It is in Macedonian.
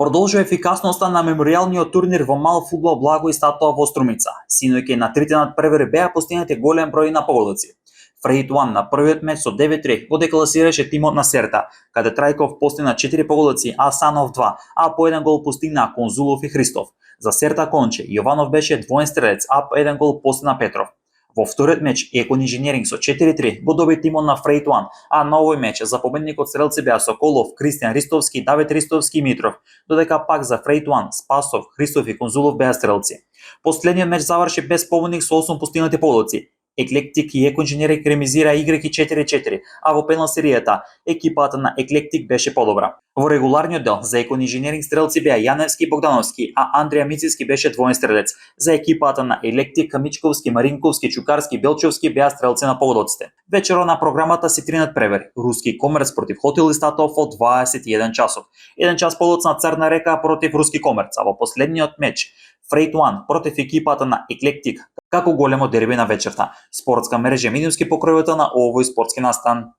Продолжува ефикасноста на меморијалниот турнир во мал фудбал Благо и Статуа во Струмица. Синоќа на трите надпревари беа постигнати голем број на погодоци. Фрейт Уан на првиот меч со 9-3 го декласираше тимот на Серта, каде Трајков постигна 4 погодоци, а Санов 2, а по еден гол постигна Конзулов и Христов. За Серта конче, Јованов беше двоен стрелец, а по еден гол постигна Петров. Во вториот меч Екон инженеринг со 4-3 го доби тимот на Фрейт Уан, а на овој меч за победникот стрелци беа Соколов, Кристијан Ристовски, Давид Ристовски и Митров, додека пак за Фрейт Уан Спасов, Христов и Конзулов беа стрелци. Последниот меч заврши без победник со 8 постигнати погодоци. Еклектик и Екон инженеринг ремизира играјќи 4-4, а во пенал серијата екипата на Еклектик беше подобра. Во регуларниот дел за Екон инженеринг стрелци беа Јаневски и Богдановски, а Андреја Мицевски беше двоен стрелец. За екипата на Електик Камичковски, Маринковски, Чукарски и Белчевски беа стрелци на погодоците. Вечерот на програмата се три надпревари. Руски Комерц против Хотел и Статов во 21 часот. 1 час подоцна Црна река против Руски Комерц, а во последниот меч Фрейт Уан против екипата на Еклектик, како големо дерби на вечерта. Спортска мрежа медиумски покровител на овој спортски настан.